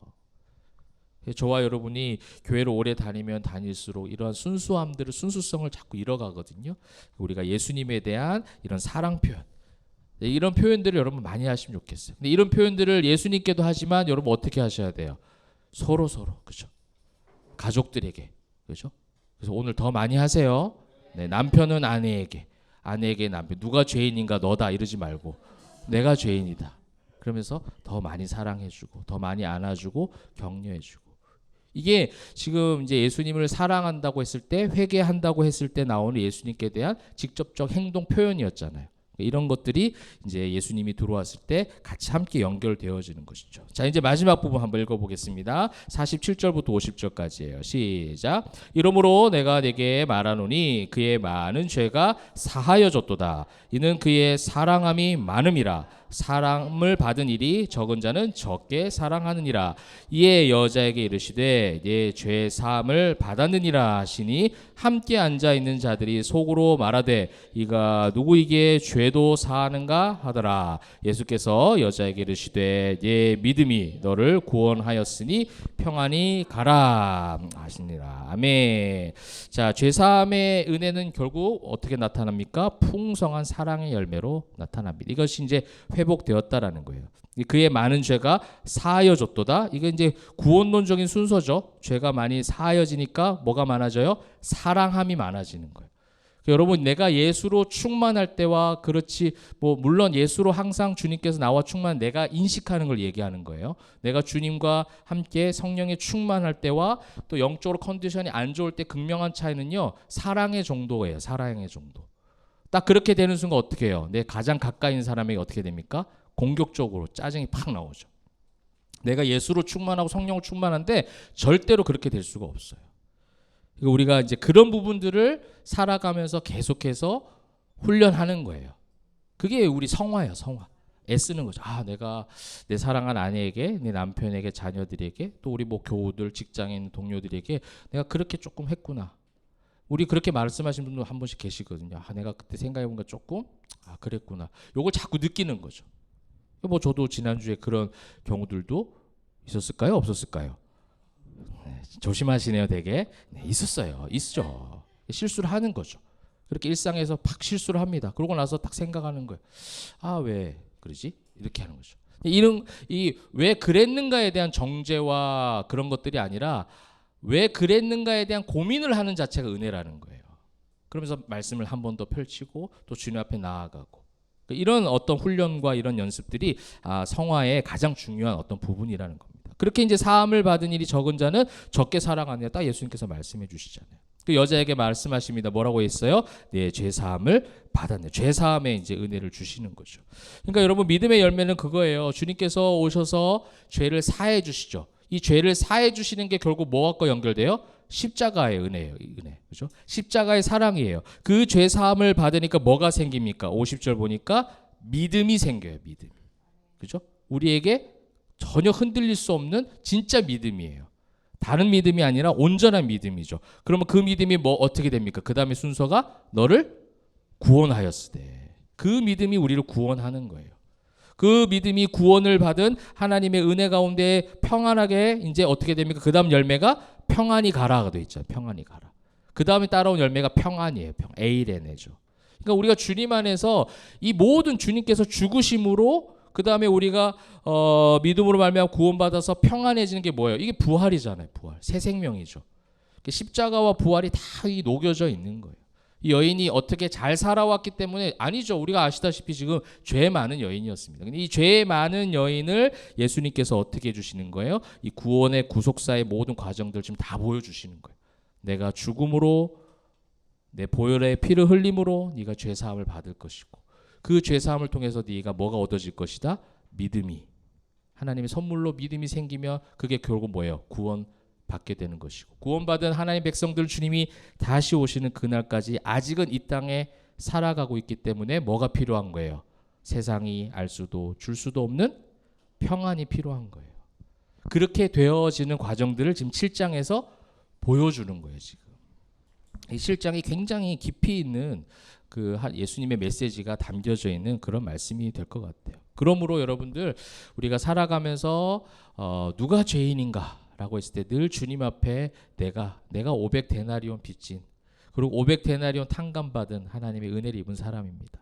저와 여러분이 교회를 오래 다니면 다닐수록 이러한 순수성을 자꾸 잃어가거든요. 우리가 예수님에 대한 이런 사랑 표현, 네, 이런 표현들을 여러분 많이 하시면 좋겠어요. 근데 이런 표현들을 예수님께도 하지만 여러분 어떻게 하셔야 돼요? 서로 그죠? 가족들에게, 그죠? 그래서 오늘 더 많이 하세요. 네, 남편은 아내에게, 아내에게 남편. 누가 죄인인가 너다 이러지 말고 내가 죄인이다. 그러면서 더 많이 사랑해주고 더 많이 안아주고 격려해주고. 이게 지금 이제 예수님을 사랑한다고 했을 때, 회개한다고 했을 때 나오는 예수님께 대한 직접적 행동 표현이었잖아요. 이런 것들이 이제 예수님이 들어왔을 때 같이 함께 연결되어지는 것이죠. 자, 이제 마지막 부분 한번 읽어보겠습니다. 47절부터 50절까지예요. 시작. 이러므로 내가 네게 말하노니 그의 많은 죄가 사하여졌도다. 이는 그의 사랑함이 많음이라. 사랑을 받은 일이 적은 자는 적게 사랑하느니라. 이에 여자에게 이르시되 네 죄 사함을 받았느니라 하시니 함께 앉아 있는 자들이 속으로 말하되 이가 누구에게 죄도 사하는가 하더라. 예수께서 여자에게 이르시되 네 믿음이 너를 구원하였으니 평안히 가라 하시니라. 아멘. 자, 죄 사함의 은혜는 결국 어떻게 나타납니까? 풍성한 사랑의 열매로 나타납니다. 이것이 이제 회복되었다라는 거예요. 그의 많은 죄가 사하여졌도다. 이게 이제 구원론적인 순서죠. 죄가 많이 사하여지니까 뭐가 많아져요? 사랑함이 많아지는 거예요. 여러분, 내가 예수로 충만할 때와 그렇지 뭐 물론 예수로 항상 주님께서 나와 충만, 내가 인식하는 걸 얘기하는 거예요. 내가 주님과 함께 성령에 충만할 때와 또 영적으로 컨디션이 안 좋을 때 극명한 차이는요, 사랑의 정도예요. 사랑의 정도. 딱 그렇게 되는 순간 어떻게 해요? 내 가장 가까이 있는 사람에게 어떻게 됩니까? 공격적으로 짜증이 팍 나오죠. 내가 예수로 충만하고 성령으로 충만한데 절대로 그렇게 될 수가 없어요. 우리가 이제 그런 부분들을 살아가면서 계속해서 훈련하는 거예요. 그게 우리 성화예요, 성화. 애쓰는 거죠. 아, 내가 내 사랑한 아내에게, 내 남편에게, 자녀들에게, 또 우리 뭐 교우들, 직장인 동료들에게 내가 그렇게 조금 했구나. 우리 그렇게 말씀하신 분도 한 번씩 계시거든요. 아, 내가 그때 생각해보니까 조금 그랬구나. 요걸 자꾸 느끼는 거죠. 뭐 저도 지난주에 그런 경우들도 있었을까요? 없었을까요? 네, 조심하시네요, 되게. 네, 있었어요. 있죠. 실수를 하는 거죠. 그렇게 일상에서 팍 실수를 합니다. 그러고 나서 딱 생각하는 거예요. 아, 왜 그러지? 이렇게 하는 거죠. 왜 그랬는가에 대한 정죄와 그런 것들이 아니라 왜 그랬는가에 대한 고민을 하는 자체가 은혜라는 거예요. 그러면서 말씀을 한 번 더 펼치고 또 주님 앞에 나아가고, 이런 어떤 훈련과 이런 연습들이 성화의 가장 중요한 어떤 부분이라는 겁니다. 그렇게 이제 사함을 받은 일이 적은 자는 적게 사랑하느냐, 딱 예수님께서 말씀해 주시잖아요. 그 여자에게 말씀하십니다. 뭐라고 했어요? 네, 죄 사함을 받았네. 죄 사함에 이제 은혜를 주시는 거죠. 그러니까 여러분, 믿음의 열매는 그거예요. 주님께서 오셔서 죄를 사해 주시죠. 이 죄를 사해 주시는 게 결국 뭐와 연결돼요? 십자가의 은혜예요. 은혜. 그죠? 십자가의 사랑이에요. 그 죄 사함을 받으니까 뭐가 생깁니까? 50절 보니까 믿음이 생겨요. 믿음. 그죠? 우리에게 전혀 흔들릴 수 없는 진짜 믿음이에요. 다른 믿음이 아니라 온전한 믿음이죠. 그러면 그 믿음이 뭐 어떻게 됩니까? 그 다음에 순서가 너를 구원하였으되. 그 믿음이 우리를 구원하는 거예요. 그 믿음이 구원을 받은 하나님의 은혜 가운데 평안하게 이제 어떻게 됩니까? 그 다음 열매가 평안히 가라가 돼 있잖아요. 평안히 가라. 그 다음에 따라온 열매가 평안이에요. 에이레네죠. 그러니까 우리가 주님 안에서 이 모든 주님께서 죽으심으로 그 다음에 우리가 믿음으로 말미암아 구원받아서 평안해지는 게 뭐예요? 이게 부활이잖아요. 부활. 새 생명이죠. 십자가와 부활이 다 녹여져 있는 거예요. 이 여인이 어떻게 잘 살아왔기 때문에 아니죠. 우리가 아시다시피 지금 죄 많은 여인이었습니다. 근데 이 죄 많은 여인을 예수님께서 어떻게 해주시는 거예요? 이 구원의 구속사의 모든 과정들 지금 다 보여주시는 거예요. 내가 죽음으로 내 보혈의 피를 흘림으로 네가 죄 사함을 받을 것이고, 그 죄 사함을 통해서 네가 뭐가 얻어질 것이다? 믿음이. 하나님의 선물로 믿음이 생기면 그게 결국 뭐예요? 구원 받게 되는 것이고, 구원받은 하나님 백성들 주님이 다시 오시는 그날까지 아직은 이 땅에 살아가고 있기 때문에 뭐가 필요한 거예요? 세상이 알 수도 줄 수도 없는 평안이 필요한 거예요. 그렇게 되어지는 과정들을 지금 7장에서 보여주는 거예요. 지금 이 7장이 굉장히 깊이 있는 그 예수님의 메시지가 담겨져 있는 그런 말씀이 될 것 같아요. 그러므로 여러분들, 우리가 살아가면서 누가 죄인인가 라고 했을 때 늘 주님 앞에 내가 500데나리온 빚진, 그리고 500데나리온 탕감받은 하나님의 은혜를 입은 사람입니다.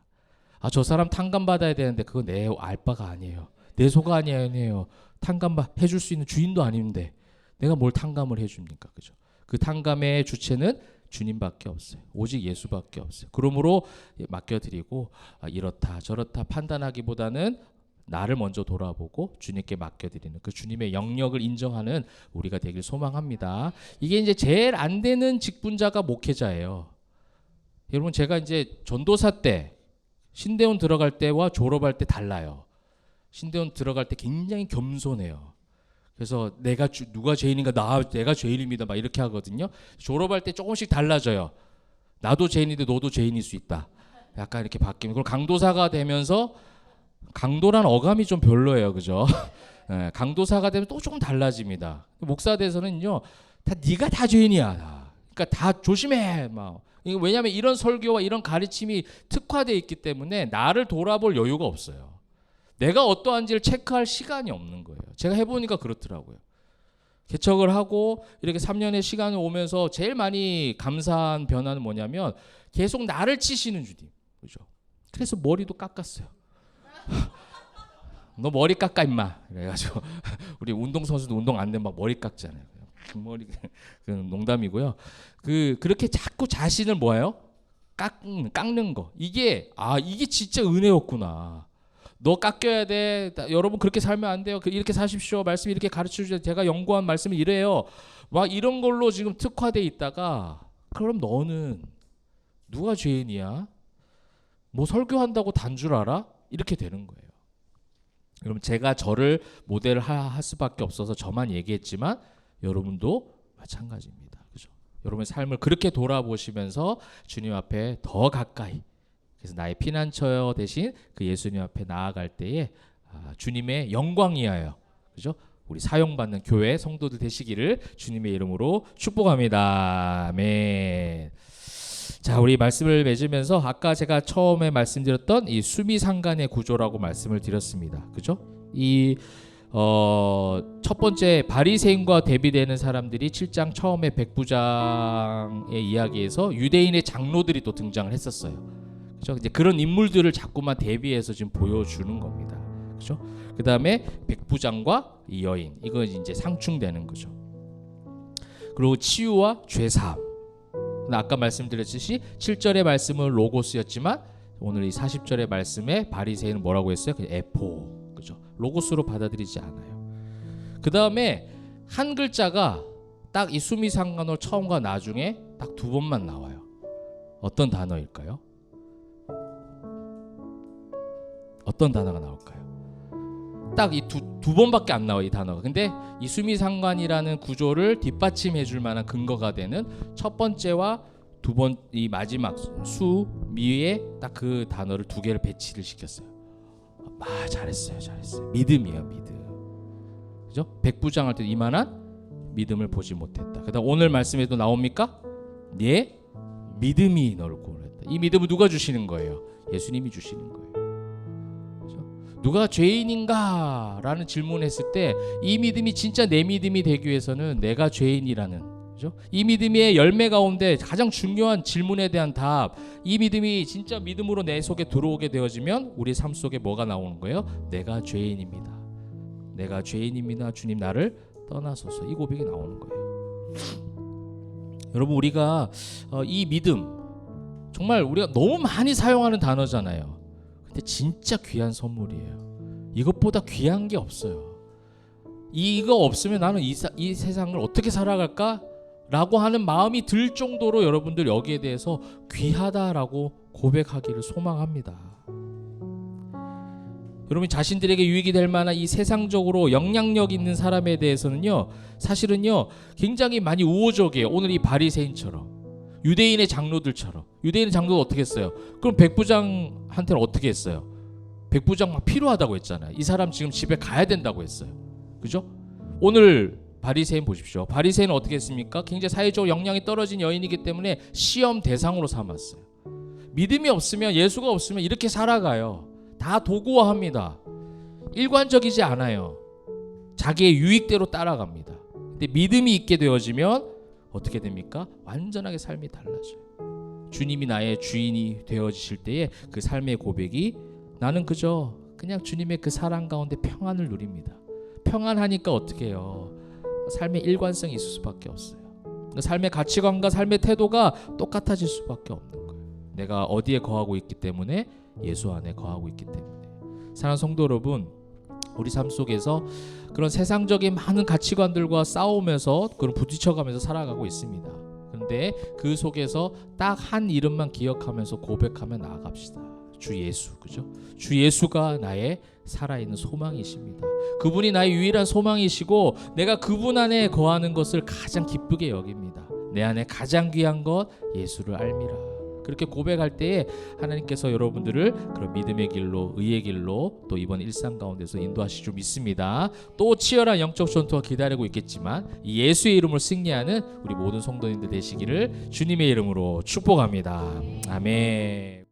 아, 저 사람 탕감 받아야 되는데 그거 내 알바가 아니에요. 내 소가 아니에요. 탕감 해줄 수 있는 주인도 아닌데 내가 뭘 탕감을 해줍니까? 그죠? 그 탕감의 주체는 주님밖에 없어요. 오직 예수밖에 없어요. 그러므로 맡겨드리고 이렇다 저렇다 판단하기보다는 나를 먼저 돌아보고 주님께 맡겨드리는 그 주님의 영역을 인정하는 우리가 되길 소망합니다. 이게 이제 제일 안 되는 직분자가 목회자예요. 여러분, 제가 이제 전도사 때 신대원 들어갈 때와 졸업할 때 달라요. 신대원 들어갈 때 굉장히 겸손해요. 그래서 누가 죄인인가, 내가 죄인입니다 막 이렇게 하거든요. 졸업할 때 조금씩 달라져요. 나도 죄인인데 너도 죄인일 수 있다. 약간 이렇게 바뀌면. 그럼 강도사가 되면서, 강도란 어감이 좀 별로예요, 그죠? 네, 강도사가 되면 또 조금 달라집니다. 목사 돼서는요, 네가 다 죄인이야. 그러니까 다 조심해. 막. 왜냐하면 이런 설교와 이런 가르침이 특화되어 있기 때문에 나를 돌아볼 여유가 없어요. 내가 어떠한지를 체크할 시간이 없는 거예요. 제가 해보니까 그렇더라고요. 개척을 하고 이렇게 3년의 시간이 오면서 제일 많이 감사한 변화는 뭐냐면 계속 나를 치시는 주님. 그죠? 그래서 머리도 깎았어요. 너 머리 깎아 임마. 그래가지고 우리 운동선수도 운동 안 되면 막 머리 깎잖아요. 머리 농담이고요. 그렇게 자꾸 자신을 뭐예요? 깎는 거. 이게 진짜 은혜였구나. 너 깎여야 돼. 여러분 그렇게 살면 안 돼요. 이렇게 사십시오. 말씀 이렇게 가르쳐 주세요. 제가 연구한 말씀은 이래요. 막 이런 걸로 지금 특화돼 있다가 그럼 너는 누가 죄인이야? 뭐 설교한다고 단 줄 알아? 이렇게 되는 거예요. 여러분, 제가 저를 모델을 할 수밖에 없어서 저만 얘기했지만 여러분도 마찬가지입니다. 그죠? 여러분의 삶을 그렇게 돌아보시면서 주님 앞에 더 가까이, 그래서 나의 피난처 대신 그 예수님 앞에 나아갈 때에 주님의 영광이하여, 그죠? 우리 사용받는 교회 성도들 되시기를 주님의 이름으로 축복합니다. 아멘. 자, 우리 말씀을 맺으면서 아까 제가 처음에 말씀드렸던 이 수미상관의 구조라고 말씀을 드렸습니다. 그죠? 첫 번째 바리새인과 대비되는 사람들이 7장 처음에 백부장의 이야기에서 유대인의 장로들이 또 등장을 했었어요. 그죠? 이제 그런 인물들을 자꾸만 대비해서 지금 보여주는 겁니다. 그죠? 그 다음에 백부장과 이 여인, 이거 이제 상충되는 거죠. 그리고 치유와 죄사함. 아까 말씀드렸듯이 7절의 말씀은 로고스였지만 오늘 이 40절의 말씀에 바리새인은 뭐라고 했어요? 에포. 그죠? 로고스로 받아들이지 않아요. 그 다음에 한 글자가 딱 이 수미상관호 처음과 나중에 딱 두 번만 나와요. 어떤 단어일까요? 어떤 단어가 나올까요? 딱 이 두 번밖에 안 나와요, 이 단어가. 근데 이 수미상관이라는 구조를 뒷받침해 줄 만한 근거가 되는 첫 번째와 두 번, 이 마지막 수미에 딱 그 단어를 두 개를 배치를 시켰어요. 잘했어요. 믿음이에요, 믿음. 그죠? 백부장할 때 이만한 믿음을 보지 못했다. 그다음 오늘 말씀에도 나옵니까? 네 믿음이 너를 구원했다. 이 믿음을 누가 주시는 거예요? 예수님이 주시는 거예요. 누가 죄인인가? 라는 질문했을 때 이 믿음이 진짜 내 믿음이 되기 위해서는 내가 죄인이라는, 그죠? 이 믿음의 열매 가운데 가장 중요한 질문에 대한 답, 이 믿음이 진짜 믿음으로 내 속에 들어오게 되어지면 우리 삶 속에 뭐가 나오는 거예요? 내가 죄인입니다. 내가 죄인입니다. 주님 나를 떠나소서. 이 고백이 나오는 거예요. 여러분, 우리가 이 믿음 정말 우리가 너무 많이 사용하는 단어잖아요. 근데 진짜 귀한 선물이에요. 이것보다 귀한 게 없어요. 이거 없으면 나는 이 세상을 어떻게 살아갈까? 라고 하는 마음이 들 정도로 여러분들 여기에 대해서 귀하다라고 고백하기를 소망합니다. 여러분, 자신들에게 유익이 될 만한 이 세상적으로 영향력 있는 사람에 대해서는요, 사실은요 굉장히 많이 우호적이에요. 오늘 이 바리새인처럼, 유대인의 장로들처럼. 유대인의 장로도 어떻게 했어요? 그럼 백부장한테는 어떻게 했어요? 백부장 막 필요하다고 했잖아요. 이 사람 지금 집에 가야 된다고 했어요. 그죠? 오늘 바리새인 보십시오. 바리새인은 어떻게 했습니까? 굉장히 사회적으로 역량이 떨어진 여인이기 때문에 시험 대상으로 삼았어요. 믿음이 없으면, 예수가 없으면 이렇게 살아가요. 다 도구화합니다. 일관적이지 않아요. 자기의 유익대로 따라갑니다. 근데 믿음이 있게 되어지면 어떻게 됩니까? 완전하게 삶이 달라져요. 주님이 나의 주인이 되어지실 때에 그 삶의 고백이 나는 그저 그냥 주님의 그 사랑 가운데 평안을 누립니다. 평안하니까 어떻게 해요? 삶의 일관성이 있을 수밖에 없어요. 삶의 가치관과 삶의 태도가 똑같아질 수밖에 없는 거예요. 내가 어디에 거하고 있기 때문에? 예수 안에 거하고 있기 때문에. 사랑하는 성도 여러분, 우리 삶 속에서 그런 세상적인 많은 가치관들과 싸우면서 그런 부딪혀가면서 살아가고 있습니다. 그런데 그 속에서 딱 한 이름만 기억하면서 고백하며 나아갑시다. 주 예수, 그죠? 주 예수가 나의 살아있는 소망이십니다. 그분이 나의 유일한 소망이시고 내가 그분 안에 거하는 것을 가장 기쁘게 여깁니다. 내 안에 가장 귀한 것 예수를 알미라. 그렇게 고백할 때에 하나님께서 여러분들을 그런 믿음의 길로, 의의 길로 또 이번 일상 가운데서 인도하실 줄 믿습니다. 또 치열한 영적 전투가 기다리고 있겠지만 이 예수의 이름을 승리하는 우리 모든 성도님들 되시기를 주님의 이름으로 축복합니다. 아멘.